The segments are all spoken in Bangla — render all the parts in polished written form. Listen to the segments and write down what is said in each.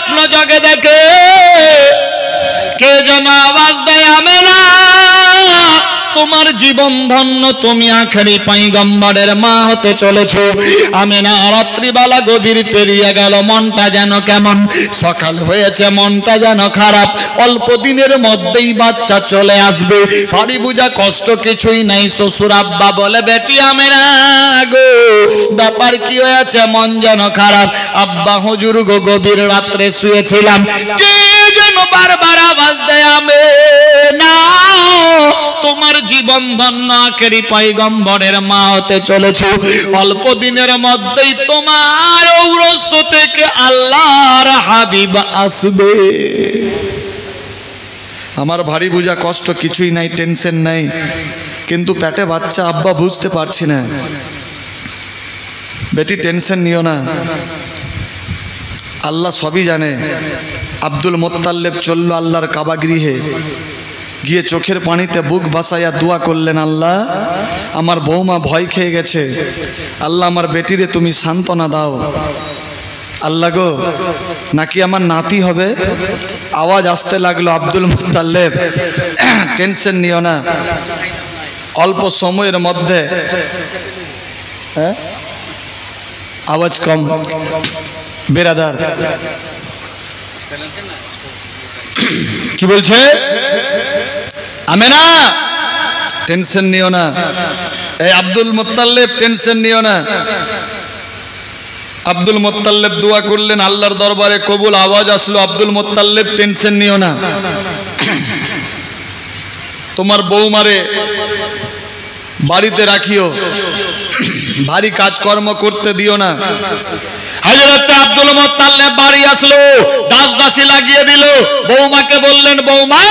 স্বপ্ন জগে দেখে কে যেন আওয়াজ দেয়, আমেনা তোমার জীবন ধন্য, তুমি আখেরি পয়গম্বরের মা হতে চলেছো। আমেনা রাত্রিবেলা গভীর পেরিয়ে গেল, মনটা যেন কেমন, সকাল হয়েছে মনটা যেন খারাপ, অল্প দিনের মধ্যেই বাচ্চা চলে আসবে, বাড়ি বুঝা কষ্ট কিছুই নাই। শ্বশুর আব্বা বলে, বেটি আমেনা গো ব্যাপার কি হয়েছে, মন যেন খারাপ। আব্বা, হুজুর গো গভীর রাত্রে শুয়েছিলাম, কে যেন বারবার আওয়াজ দেয়, আমেনা তোমার জীবন ধন্য, আখেরি পয়গম্বরের মা হতে চলেছো, অল্প দিনের মধ্যেই তোমার ঔরস থেকে আল্লাহর হাবিব আসবে। আমার ভারী বুঝা কষ্ট কিছুই নাই, টেনশন নাই, কিন্তু পেটে বাচ্চা, আব্বা বুঝতে পারছি না। বেটি টেনশন নিও না, আল্লাহ সবই জানে। আব্দুল মোত্তালেব চলল আল্লাহর কাবা গৃহে, গিয়ে চোখের পানিতে বুক বাসাইয়া দোয়া করলেন, আল্লাহ আমার বৌমা ভয় খেয়ে গেছে, আল্লাহ আমার বেটিরে তুমি সান্ত্বনা দাও। আল্লাহ গো নাকি আমার নাতি হবে? আওয়াজ আসতে লাগলো, আব্দুল মোত্তালেব টেনশন নিও না, অল্প সময়ের মধ্যে। আওয়াজ কম বেরাদার, কি বলছে? আমেনা টেনশন নিও না, এই আব্দুল মোত্তালেব টেনশন নিও না। আব্দুল মোত্তালেব দোয়া করলেন, আল্লাহর দরবারে কবুল, আওয়াজ আসলো, আব্দুল মোত্তালেব টেনশন নিও না, তোমার বৌমারে বাড়িতে রাখিও, ভারী কাজকর্ম করতে দিও না। হযরত আব্দুল মোত্তালেব বাড়ি আসলো, দাস দাসী লাগিয়ে দিল, বৌমাকে বললেন, বৌমা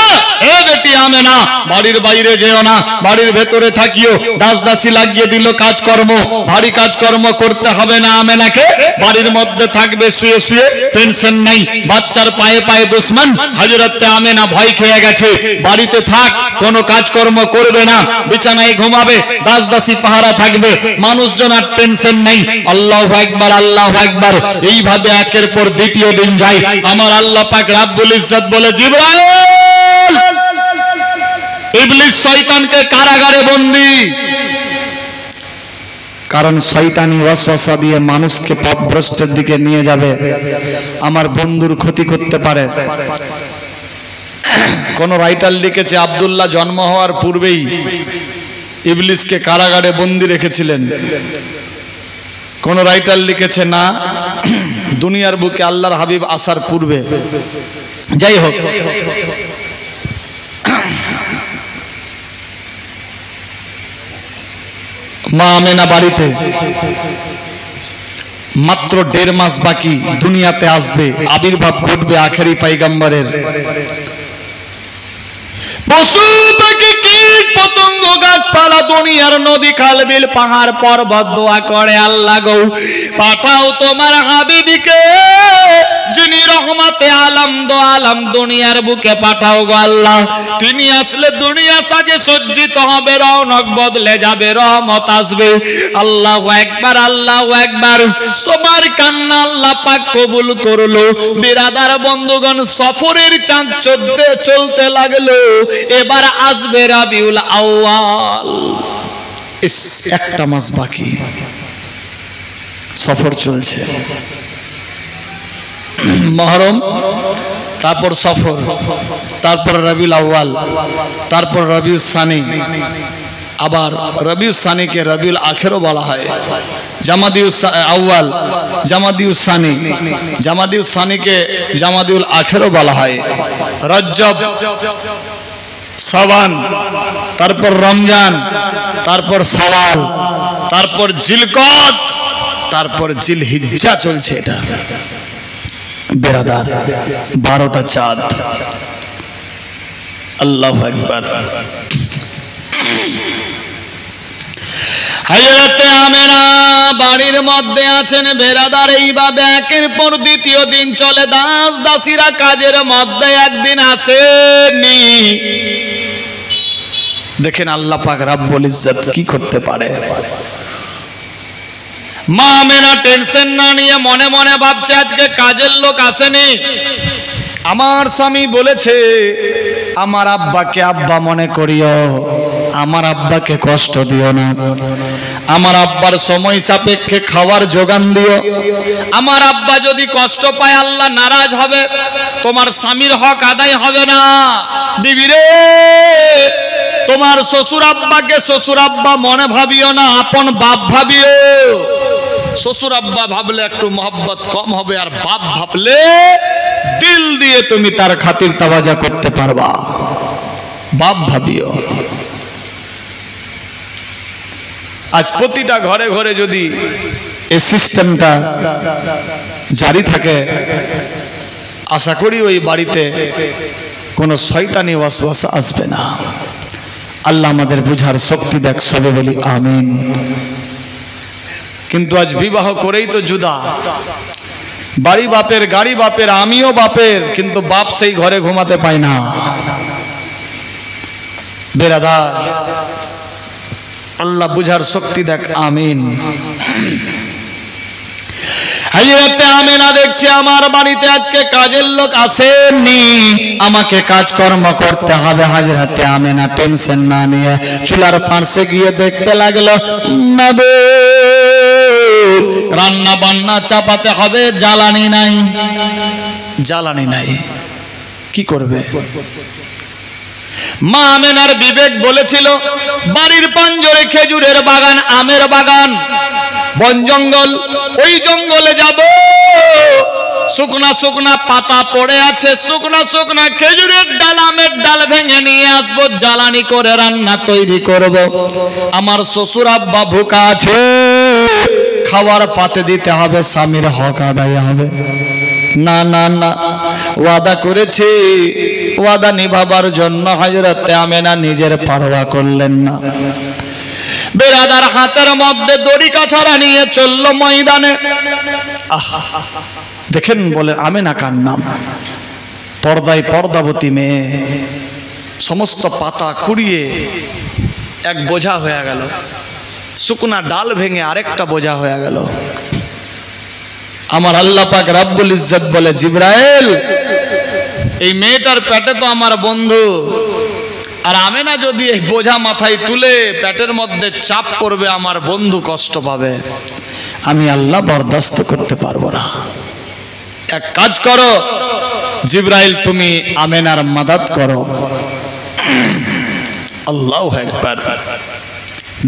এ বেটি আমেনা বাড়ির বাইরে যেও না, বাড়ির ভেতরে থাকিও। দাস দাসী লাগিয়ে দিল কাজকর্ম, ভারী কাজকর্ম করতে হবে না আমেনাকে, বাড়ির মধ্যে থাকবে শুয়ে শুয়ে, টেনশন নাই। বাচ্চার পায়ে পায়ে দুশমন, হযরত আমেনা ভয় খেয়ে গেছে, বাড়িতে থাক, কোনো কাজকর্ম করবে না, বিছানায় ঘুমাবে, দাস দাসী পাহারা থাকবে, মানুষজন আর টেনশন নাই। আল্লাহু আকবার, আল্লাহু আকবার। এইভাবে একের পর দ্বিতীয় দিন যায়, আমার আল্লাহ পাক রাব্বুল ইজ্জত বলে, জিবরাইল ইবলিস শয়তানকে কারাগারে বন্দী, কারণ শয়তানি ওয়াসওয়াসা দিয়ে মানুষকে পথভ্রষ্টের দিকে নিয়ে যাবে, আমার বন্ধুর ক্ষতি করতে পারে। কোন রাইটার লিখেছে, আব্দুল্লাহ জন্ম হওয়ার পূর্বেই ইবলিসকে কারাগারে বন্দী রেখেছিলেন। কোন রাইটার লিখেছে না, দুনিয়ার বুকে আল্লাহর হাবিব আসার পূর্বে। যাই হোক, মা আমেনা বাড়িতে, মাত্র 1.5 মাস বাকি, দুনিয়াতে আসবে, আবির্ভাব ঘটবে আখেরি পয়গম্বরের। পশু পাখি কীট পতঙ্গ গাছপালা দুনিয়ার নদী খাল বিল পাহাড় পর্বত দোয়া করে, আল্লাহ গো পাঠাও তোমার হাবিবকে, যিনি রহমতে আলম দো আলম, দুনিয়ার বুকে পাঠাও গো আল্লাহ। তিনি আসলে দুনিয়া সাজে সজ্জিত হবে, রৌনক বদলে যাবে, রহমত আসবে। আল্লাহু আকবার, আল্লাহু আকবার। সবার কান্না আল্লাহ পাক কবুল করলো। বিরাদার বন্ধুগণ, সফরের চাঁদ চলতে লাগলো, এবার আসবে রাবিউল আউয়াল। একটা মাস বাকি, সফর চলছে, মুহররম, তারপর সফর, তারপর রবিউল আউয়াল, তারপর রবিউল সানি, আবার রবিউল সানিকে রবিউল আখিরও বলা হয়, জামাদিউল আউয়াল, জামাদিউল সানি, জামাদিউল সানিকে জামাদিউল আখিরও বলা হয়, রজব, শাবান, তারপর রমজান, তারপর শাওয়াল, তারপর জিলকদ, তারপর জিলহিজ্জা চলছে। এটা বেরাদার 12টা চাঁদ। আল্লাহু আকবার। হযরত আমেনা বাড়ির মধ্যে আছেন, বেরাদার। এইভাবে একের পর দ্বিতীয় দিন চলে, দাস দাসীরা কাজের মধ্যে, একদিন আসেনি। দেখেন আল্লাহ পাক রাব্বুল ইজ্জত কি করতে পারে। মা আমেনা টেনশন না নিয়ে মনে মনে ভাবছে আজকে কাজের লোক আসেনি, আমার স্বামী বলেছে আমার আব্বাকে আব্বা মনে করিও, আমার আব্বাকে কষ্ট দিও না, আমার আব্বার সময় সাপেক্ষে খাওয়ার যোগান দিও। আমার আব্বা যদি কষ্ট পায় আল্লাহ নারাজ হবে, তোমার স্বামীর হক আদায় হবে না। বিবি রে, তোমার শ্বশুর আব্বাকে শ্বশুর আব্বা মনে ভাবিও না, আপন বাপ ভাবিও। শ্বশুর আব্বা ভাবলে একটু মহব্বত কম হবে, আর বাপ ভাবলে দিল দিয়ে তুমি তার খাতির তাওয়াজা করতে পারবা। বাপ ভাবিও। আজ প্রতিটা ঘরে ঘরে যদি এই সিস্টেমটা জারি থাকে, আশা করি ওই বাড়িতে কোনো শয়তানি ওয়াসওয়াসা আসবে না। আল্লাহ আমাদের বুঝার শক্তি দেখ, সবে বলি আমিন। কিন্তু আজ বিবাহ করেই তো জুদা, বাড়ি বাপের, গাড়ি বাপের, আমিও বাপের, কিন্তু বাপ সেই ঘরে ঘুমাতে পায় না। বেরাদার, আল্লাহ বুঝার শক্তি দেখ, আমিন। হাজরাতে আমেনা দেখছে আমার বাড়িতে আজকে কাজের লোক আসেননি, আমাকে কাজকর্ম করতে হবে। হাজরাতে আমেনা টেনশন না নিয়ে চুলার পাশে গিয়ে দেখতে লাগলো, রান্না বান্না চাপাতে হবে, জ্বালানি নাই, জ্বালানি নাই, কি করবে? মা আমেনার বিবেক বলেছিল বাড়ির পাঞ্জরে খেজুরের বাগান, আমের বাগান, বন জঙ্গল, ওই জঙ্গলে যাব, শুকনা শুকনা পাতা পড়ে আছে, শুকনা শুকনা খেজুরের ডাল, আমের ডাল ভেঙে নিয়ে আসবো, জ্বালানি করে রান্না তৈরি করব। আমার শ্বশুর আব্বা ভুকা আছে, খাওয়ার পাতে দিতে হবে, স্বামীর হক আদায় হবে। না না না, ওয়াদা করেছি, ওয়াদা নিভাবার জন্য হযরতে আমেনা নিজের পারোয়া করলেন না। বেরাদার হাতের মধ্যে দড়ি কাছাড়া নিয়ে চলল ময়দানে। দেখেন, বলে আমেনা কার নাম? পর্দায় পর্দাবতী মেয়ে, সমস্ত পাতা কুড়িয়ে এক বোঝা হয়ে গেল, শুকনা ডাল ভেঙে আরেকটা বোঝা হয়ে গেল। আমার আল্লাহ পাক রব্বুল ইজ্জত বলে, জিবরাইল, এই মেয়েটার পেটে তো আমার বন্ধু, আর আমেনা যদি এই বোঝা মাথায় তুলে পেটের মধ্যে চাপ পড়বে, আমার বন্ধু কষ্ট পাবে, আমি আল্লাহ বরদাস্ত করতে পারবো না। এক কাজ করো জিবরাইল, তুমি আমেনার মাদাদ করো। আল্লাহু আকবার।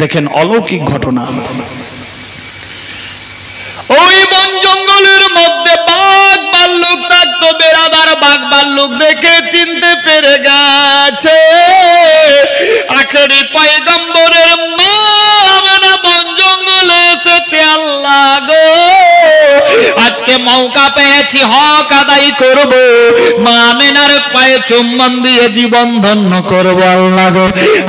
দেখেন অলৌকিক ঘটনা। ওই বন জঙ্গলের মধ্যে বাঘ ভাল্লুক থাকতো, বেরাদার বাঘ ভাল্লুক দেখে চিনতে পেরে গেছে আখেরি পয়গম্বরের মা আমেনা বন জঙ্গলে এসেছে। আল্লাহ গো, আজকে মৌকা পেয়েছি, হক আদায় করব, মা আমেনার পায়ে চুম্বন দিয়ে জীবন ধন্য করব। আল্লাহ গো,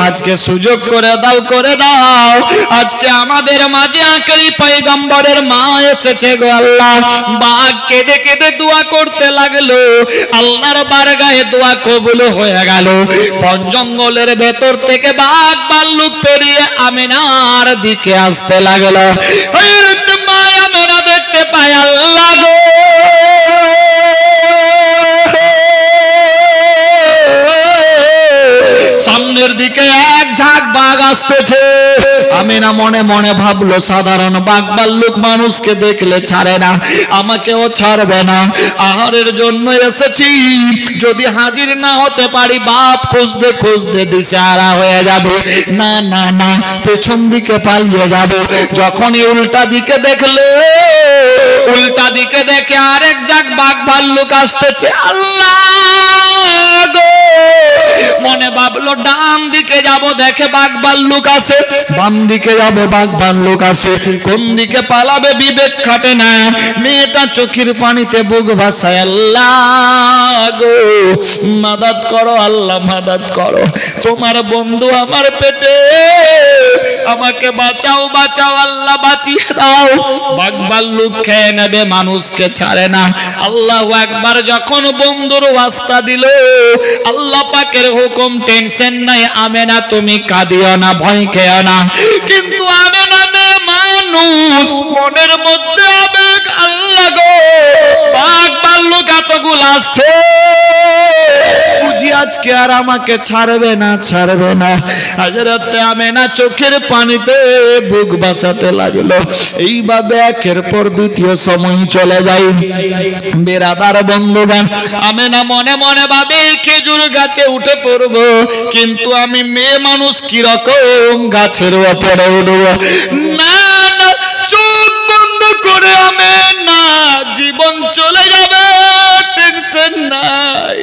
আজকে সুযোগ করে দাও, করে দাও, আজকে আমাদের মাঝে আখেরি পয়গম্বরের মা এসেছে গো আল্লাহ। বাঘ কেঁদে কেঁদে দোয়া করতে লাগলো, আল্লাহর বারগাহে দোয়া কবুল হয়ে গেল। বন জঙ্গলের ভেতর থেকে বাঘ ভাল্লুক পেরিয়ে আমেনার দিকে আসতে লাগলো। মা আমেনা দেখতে পায়, আল্লাহ গো, সামনের দিকে এক ঝাঁক বাঘ আসতেছে। আমেনা মনে মনে ভাবলো, সাধারণ বাঘ ভাল্লুক মানুষকে দেখলে ছাড়ে না, আমাকেও ছাড়বে না, আহারের জন্য এসেছি, যদি হাজির না হতে পারি বাপ খুঁজতে খুঁজতে দিশেহারা হয়ে যাবে। না না না, পেছন দিকে পালিয়ে যাবে। যখনই উল্টা দিকে দেখলে, উল্টা দিকে দেখে আরেক ঝাঁক বাঘ ভাল্লুক আসতেছে। আল্লাহ গো, মনে ভাবলো ডান দিকে যাব, দেখে বাঘ ভাল্লুক আছে, বাম দিকে যাব, বাঘ ভাল্লুক আছে, কোন দিকে পালাবে বিবেক খাটে না। মেয়েটা চোখের পানিতে বুক ভাসায়, আল্লাহ গো, মাদাদ করো, আল্লাহ মাদাদ করো, তোমার বন্ধু আমার পেটে, আমাকে বাঁচাও, বাঁচাও, আল্লাহ বাঁচিয়ে দাও। বাঘ ভাল্লুক খেয়ে নেবে, মানুষকে ছাড়ে না। আল্লাহু আকবার। যখন বন্ধুর ওয়াস্তা দিল, আল্লাহ পাকের হুকুম, টেনশন নাই, আমেনা তুমি কাঁদিও না, ভয় খেও না। কিন্তু আমেনা মেহমান মানুষ মনের মধ্যে আবেগ, আল্লাহ গো বাঘ ভাল্লুক এতগুলো আসছে, বুঝি আজকে আর আমাকে ছাড়বে না, ছাড়বে না। হযরত আমেনা চোখের পানিতে বুক বাঁচাতে লাগলো। এইভাবে একের পর দ্বিতীয় সময় চলে যায়। বেরাদার বন্ধুগণ, আমেনা মনে মনে ভাবে খেজুর গাছে উঠে পড়ব, কিন্তু আমি মেয়ে মানুষ কিরকম গাছের উপরে উঠব? না না, চোখ বন্ধ করে আমেনা, জীবন চলে যাবে, টেনশন নাই।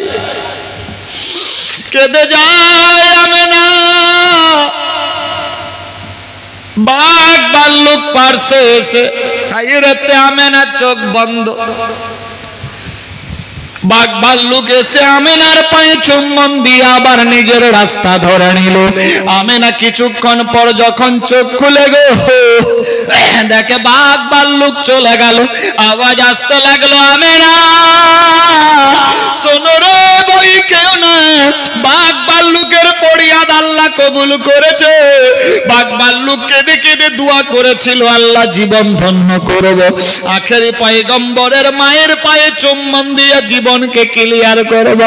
কেঁদে যায় আমেনা। বাঘ ভাল্লুক পারছে এসে, হায়রেতে আমেনা চোখ বন্ধ। বাঘ ভাল্লুক এসে আমেনার পায়ে চুম্বন দিয়ে আবার নিজের রাস্তা ধরে নিল। আমেনা কিছুক্ষণ পর যখন চোখ খুলে গো, দেখে বাঘ ভাল্লুক চলে গেল। আওয়াজ আসতে লাগলো, আমেনা শোনো রে, বই কেউ না, বাঘ ভাল্লুকের ফরিয়াদ আল্লাহ কবুল করেছে। বাঘ ভাল্লুক কেঁদে কেঁদে দোয়া করেছিল, আল্লাহ জীবন ধন্য করব। আখেরি পয়গম্বরের মায়ের পায়ে চুম্বন দিয়ে জীবনকে ক্লিয়ার করব।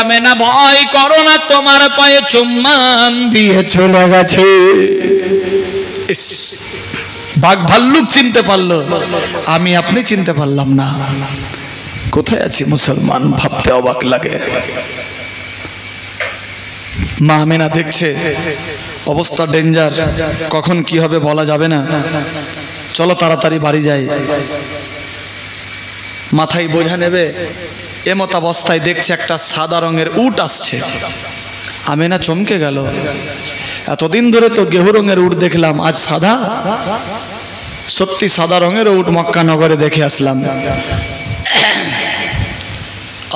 আমেনা ভয় করো না, তোমার পায়ে চুম্বন দিয়ে চলে গেছে। বাঘ ভাল্লুক চিনতে পারলো, আমি আপনি চিনতে পারলাম না। কোথায় আছি মুসলমান, ভাবতে অবাক লাগে। মা আমেনা দেখছে অবস্থা ডেঞ্জার, কখন কি হবে বলা যাবে না, চলো তাড়াতাড়ি বাড়ি যাই। মাথায় বোঝা নেবে, এমত অবস্থায় দেখছে একটা সাদা রঙের উট আসছে। আমেনা চমকে গেল, এতদিন ধরে তো গেহু রঙের উট দেখলাম, আজ সাদা। সত্যি সাদা রঙের উট মক্কা নগরে দেখে আসলাম।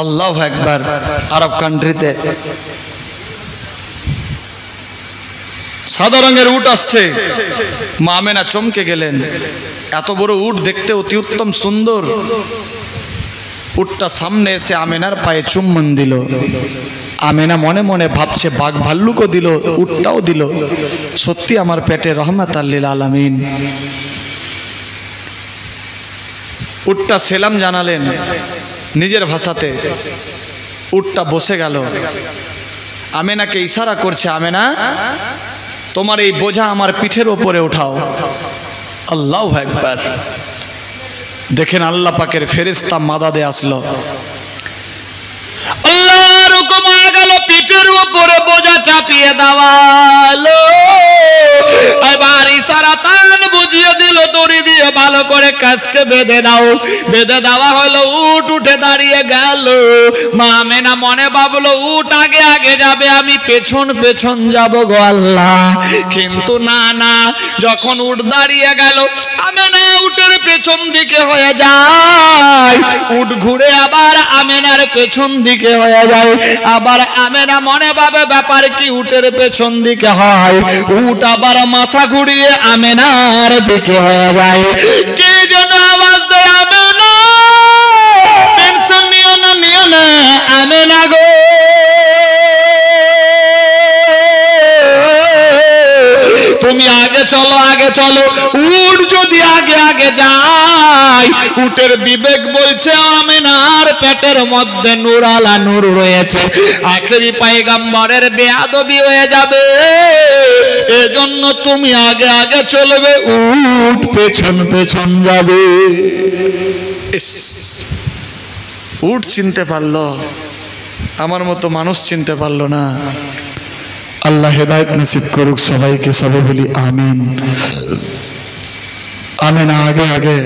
আল্লাহু আকবার। আরব কান্ট্রিতে সাদা রঙের উট আসছে, মা আমেনা চমকে গেলেন। এত বড় উট দেখতে অতি উত্তম সুন্দর। উটটা সামনে এসে আমেনার পায়ে চুম্বন দিল। আমেনা মনে মনে ভাবছে, বাঘ ভাল্লুকও দিল, উটটাও দিল, সত্যি আমার পেটে রহমাতাল লিল আলামিন। উটটা সেলাম জানালেন নিজের ভাষাতে। উটটা বসে গেল। আমেনাকে ইশারা করছে, আমেনা তোমার এই বোঝা আমার পিঠের ওপরে উঠাও। আল্লাহু আকবার। দেখেন আল্লাহ পাকের ফেরেশতা মাদাদে আসলো। আল্লাহর হুকুম হয়ে গেল, পিঠের উপরে বোঝা চাপিয়ে দেওয়ালো। এবার ইশারা তান বুঝিয়ে দিল, দড়ি দিয়ে ভালো করে কাজকে বেঁধে দাও। বেঁধে দেওয়া হলো, উট উঠে দাঁড়িয়ে গেল। মা আমেনা মনে ভাবলো, উট আগে আগে যাবে, আমি পেছন পেছন যাব গো আল্লাহ। কিন্তু না না, যখন উট দাঁড়িয়ে গেল, আমেনা উটের পেছন দিকে হয়ে যায়। উট ঘুরে আবার আমেনার পেছন দিকে হয়ে যায়। আবার আমেনা মনে ভাবে, ব্যাপার কি, উটের পেছন দিকে হয়। উট আবার মাথা ঘুরিয়ে আমেনার দিকে হয়ে যায়। কে যেন আওয়াজ দেয়, আমেনা টেনশন নিও না, নিও না আমেনা গো, তুমি আগে চলো, আগে চলো। উট যদি আগে আগে যায়, উটের বিবেক বলছে আমেনার পেটের মধ্যে নূর আলা নূর রয়েছে, আখেরি পয়গম্বরের বেয়াদবি হয়ে যাবে, এজন্য তুমি আগে আগে চলবে, উট পেছন পেছন যাবে। উট চিনতে পারলো, আমার মতো মানুষ চিনতে পারলো না। আল্লাহ হেদায়েত নসিব করুক সবাইকে, সবাই বলি আমিন। আমেনা আগে আগে,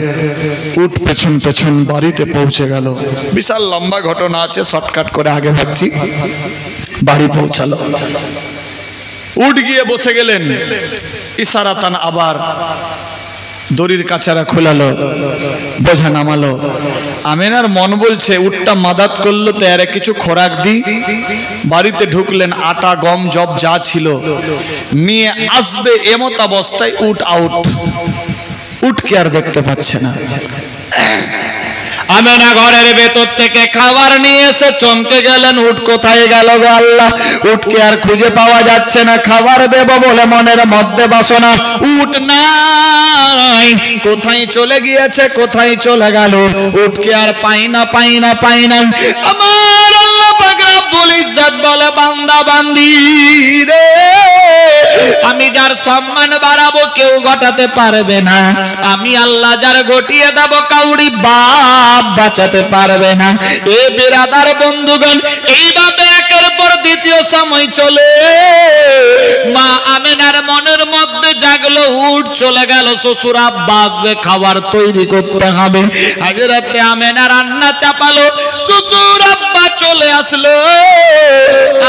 উট পেছন পেছন বাড়িতে পৌঁছে গেল। বিশাল লম্বা ঘটনা আছে, শর্টকাট করে আগে ভাবছি। বাড়ি পৌঁছালো, উট গিয়ে বসে গেলেন। ইশারাতান আবার দড়ির কাছারা খোলালো, বোঝা নামালো। আমেনার মন বলছে, উটটা মাদাত করলো তো এর কিছু খোরাক দি। বাড়িতে ঢুকলেন, আটা গম জব যা ছিল নিয়ে আসবে, এমত অবস্থায় উট আউট। উটকে আর দেখতে পাচ্ছে না। আমেনা ঘরের ভেতর থেকে খাবার নিয়ে এসে চমকে গেলেন, উট কোথায় গেল গো আল্লাহ? উটকে আর খুঁজে পাওয়া যাচ্ছে না। খাবার দেব বলে মনের মধ্যে বাসনা, উট নাই, কোথায় চলে গিয়েছে, কোথায় চলে গেল? উটকে আর পাই না, পাই না, পাই না। আমার আল্লাহ পাক রব্বুল ইজ্জত বলে, বান্দা বান্দি রে, আমি যার সম্মান বাড়াবো কেউ ঘটাতে পারবে না। আমি আল্লাহ যার ঘটিয়ে দেব কাউরি বাপ বাঁচাতে পারবে না। এ বিরাদার বন্ধুগণ, এইভাবে একের পর দ্বিতীয় সময় চলে। মা আমেনার মনের মধ্যে জাগলো, উট চলে গেল, শ্বশুর আব্বা আসবে, খাবার তৈরি করতে হবে। হযরতে আমেনা রান্না চাপালো, শ্বশুর আব্বা চলে আসলো।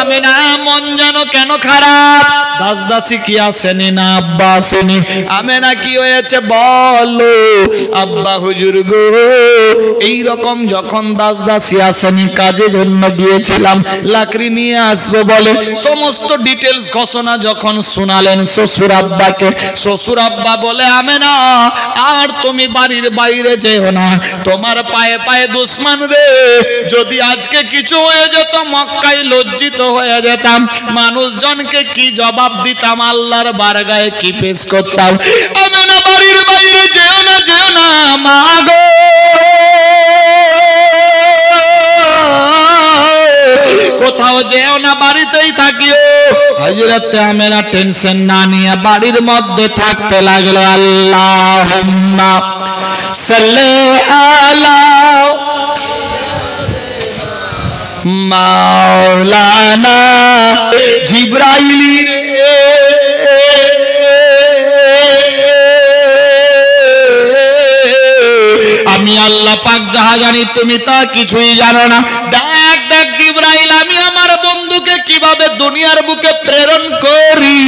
আমেনা মন যেন কেন খারাপ, দাস দাসী কি আসেনি না আব্বা আসেনি? আমেনা কি হয়েছে বলো? আব্বা হুজুর গো, এই রকম যখন দাস দাসী আসেনি, কাজের জন্য গিয়েছিলাম, লাকড়ি নিয়ে আসবো বলে সমস্ত ডিটেলস ঘোষণা যখন শোনালেন শ্বশুর আব্বাকে, শ্বশুর আব্বা বলে, আমেনা আর তুমি বাড়ির বাইরে যেও না, তোমার পায়ে পায়ে দুশমন রে। যদি আজকে কিছু হয়ে যেত, মক্কায় লজ্জিত হয়ে যেতাম, মানুষজনকে কি জবাব দিতাম, আল্লাহর বারগায়ে কি পেশ করতাম। আমেনা বাড়ির বাইরে যেও না, যেও না মা গো, কোথাও যেও না, বাড়িতেই থাকিও। হযরতে আমেনা টেনশন না নিয়ে বাড়ির মধ্যে থাকতে লাগলো। আল্লাহুম্মা সাল্লি আলা মাওলানা জিবরাইল রে, আমি আল্লাহ পাক যাহা জানি তুমি তা কিছুই জানো না। দেখ দেখ জিবরাইল, আমি আমার বন্ধুকে কিভাবে দুনিয়ার বুকে প্রেরণ করি।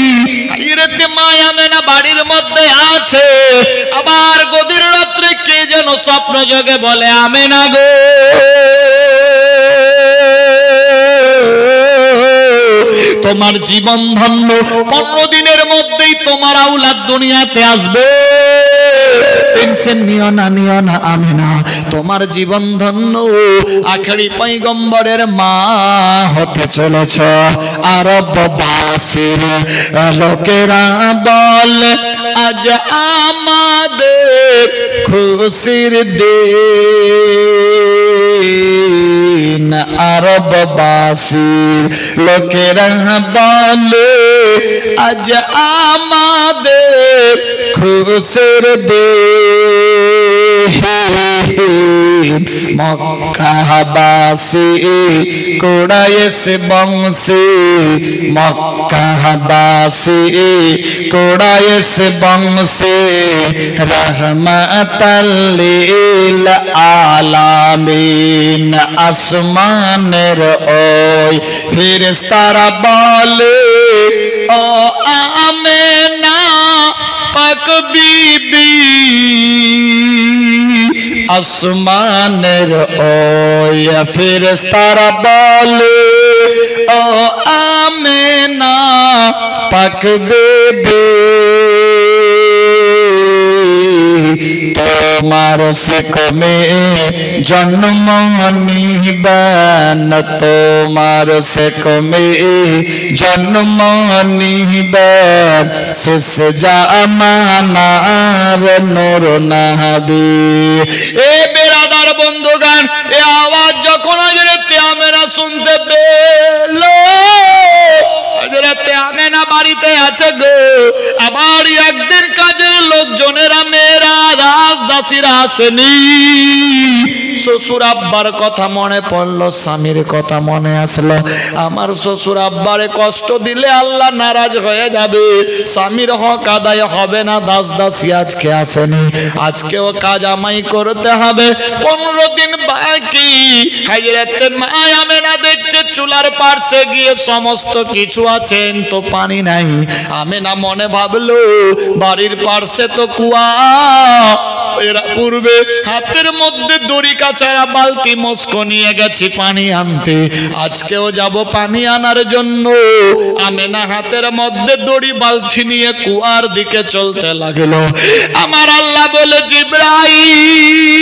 হযরতে মা আমেনা বাড়ির মধ্যে আছে, আবার গভীর রাত্রে কে যেন স্বপ্ন যোগে বলে, আমেনা গো, তোমার জীবন ধন্য, 15 দিনের মধ্যেই তোমার আওলাদ দুনিয়াতে আসবে। টেনশন নিও না, নিও না আমেনা, তোমার জীবন ধন্য, আখেরি পয়গম্বরের মা হতে চলেছ। আরববাসীর লোকেরা বলে, আজ আমাদের খুশির দিন। আরববাসীর লোকেরা বলে, আজ আমাদের খুশির দিন। মক্কাবাসী কুরাইশ বংশী, মক্কাবাসী কুরাইশ বংশী, রহমাতাল লিল আলামিন। আসমানের ওই ফেরেশতারা বলে, ও আমেনা পাক বিবি, আসমানের ওই ফেরেশতারা বলে, ও আমেনা পাক বিবি, তোমার সেকমে জন্ম নিবেন, তোমার সেকমে জন্ম নিবেন, শেষ জামানার নূর নবী। এ বেরাদার বন্ধুগণ, এ আওয়াজ যখন হযরতে আমেনা শুনতে পেল, হযরতে আমেনা বাড়িতে আছে গো, আবার একদিন কাজের লোকজনেরা, মেয়েরা, দাসীরা আসেনি। শ্বশুর আব্বার কথা মনে পড়লো, স্বামীর কথা মনে আসলো। আমার শ্বশুর আব্বারে কষ্ট দিলে আল্লাহ নারাজ হয়ে যাবে, স্বামীর হক আদায় হবে না। দাস দাসী আজকে আসেনি, আজকেও কাজ আমায় করতে হবে। 15 দিন বাকি। হযরতে মা আমেনা দেখছে চুলার পাশে গিয়ে সমস্ত কিছু আছে, তো পানি নাই। আমেনা মনে ভাবলো, বাড়ির পাশে তো কুয়া, এরা পূর্বে হাতের মধ্যে দড়ি কাছাড়া বালতি মস্কো নিয়ে গেছি পানি আনতে, আজকেও যাব পানি আনার জন্য। আমেনা হাতের মধ্যে দড়ি বালতি নিয়ে কুয়ার দিকে চলতে লাগলো। আমার আল্লাহ বলে, জিবরাইল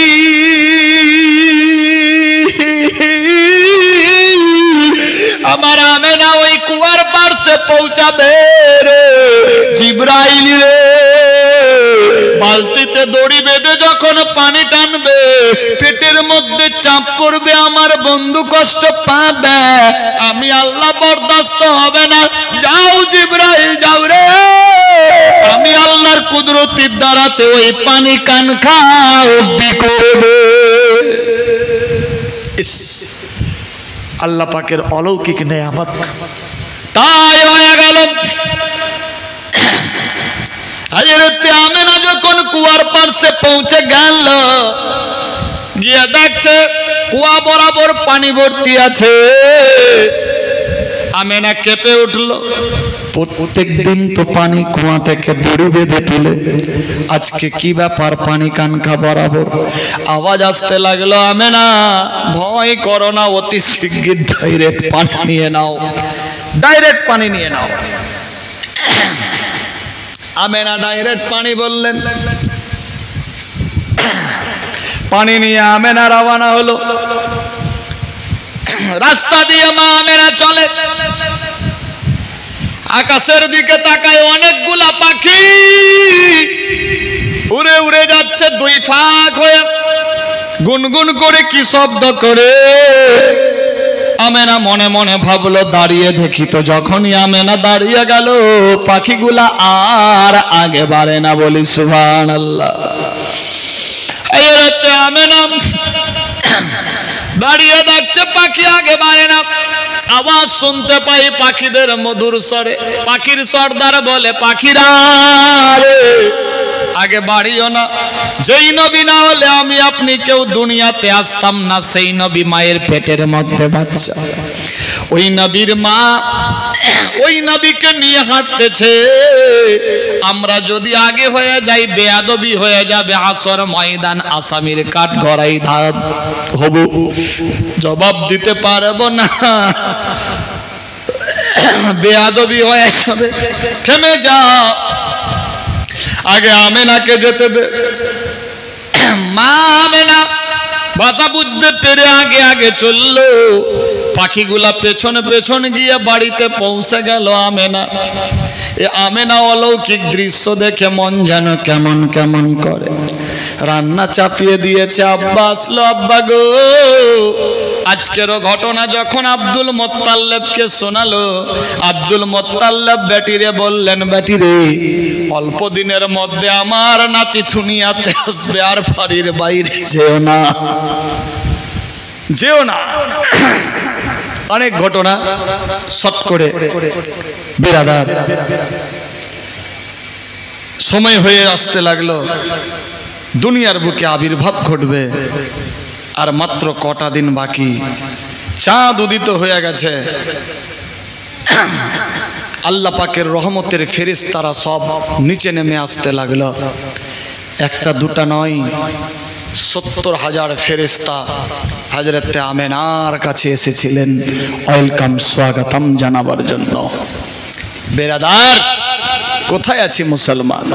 আমার আমেনা ওই কুয়ার পাশে পৌঁছাবে রে জিবরাইল রে, বালতিতে দড়ি বেঁধে যখন পানি টানবে পেটের মধ্যে চাপ পড়বে, আমার বন্ধু কষ্ট পাবে, আমি আল্লাহ বরদাস্ত হবে না। যাও জিবরাইল যাও রে, আমি আল্লাহর কুদরতির দ্বারাতে ওই পানি কান খাওয়া অবধি করবে। আল্লাহ পাকের অলৌকিক নেয়ামত। তাই হয়ে গেল হযরত আমেনা যখন কুয়ার পাশে পৌঁছে গেল, গিয়ে দেখছে কুয়া বরাবর পানি ভর্তি আছে। আমেনা কেঁপে উঠল, প্রত্যেক দিন তো পানি কুয়া থেকে দড়ি বেঁধে তুলে, আজকে কি ব্যাপার পানি কানখা বরাবর? আওয়াজ আসতে লাগলো, আমেনা ভয় করো না, অতি শিগগির ডাইরেক্ট পানি নিয়ে নাও, ডাইরেক্ট পানি নিয়ে নাও। আমেনা ডাইরেক্ট পানি বললেন, পানি নিয়ে আমেনা রওনা হলো। রাস্তা দিয়ে মা আমেনা চলে, আকাশের দিকে তাকায়, অনেকগুলা পাখি উড়ে উড়ে যাচ্ছে দুই ফাঁক হয়ে, গুনগুন করে কি শব্দ করে। আমেনা মনে মনে ভাবলো দাঁড়িয়ে দেখি তো। যখনই আমেনা দাঁড়িয়ে গেল, পাখিগুলা আর আগে বাড়ে না, বলি সুবহানাল্লাহ। আমেনা দাঁড়িয়ে দেখছে পাখি আগে বাড়ে না। আওয়াজ শুনতে পাই পাখিদের মধুর স্বরে, পাখির সর্দার বলে, পাখিরা রে আগে বাড়িও না, যেই নবী না হলে আমি আপনি কেউ দুনিয়াতে আসতাম না। সেই নবী মায়ের পেটের মধ্যে বাচ্চা, ওই নবীর মা ওই নবীকে নিয়ে হাঁটতেছে। আমরা যদি আগে হয়ে যাই বেয়াদবি হয়ে যাবে, আসর ময়দান আসামির কাঠ গড়াই ধার হব, জবাব দিতে পারবো না, বেয়াদবি হয়ে যাবে। থেমে যাও, আগে আমেনাকে যেতে দে। মা আমেনা ভাষা বুঝতে পেরে আগে আগে চললো, পাখিগুলা পেছনে পেছনে গিয়ে বাড়িতে পৌঁছে গেল আমেনা। এ আমেনা অলৌকিক দৃশ্য দেখে মন যেন কেমন কেমন করে। রান্না চাপিয়ে দিয়েছে, আব্বা আসলো। আব্বা গো, আজকেরও ঘটনা যখন আব্দুল মোত্তালেবকে শোনালো, আব্দুল মোত্তালেব বেটিরে বললেন, বেটিরে অল্প দিনের মধ্যে আমার নাতি দুনিয়াতে আসবে, আর বাড়ির বাইরে যেও না, যেও না। অনেক ঘটনা শর্ট করে বিরাদার, সময় হয়ে আসতে লাগলো, দুনিয়ার বুকে আবির্ভাব ঘটবে, আর মাত্র কটা দিন বাকি, চাঁদ উদিত হয়ে গেছে। আল্লাহ পাকের রহমতের ফেরেশতারা সব নিচে নেমে আসতে লাগলো। একটা দুটা নয়, 70,000 ফেরেশতা হযরত আমেনার কাছে এসেছিলেন ওয়েলকাম, স্বাগতম জানাবার জন্য। বেরাদার, কোথায় আছি মুসলমান?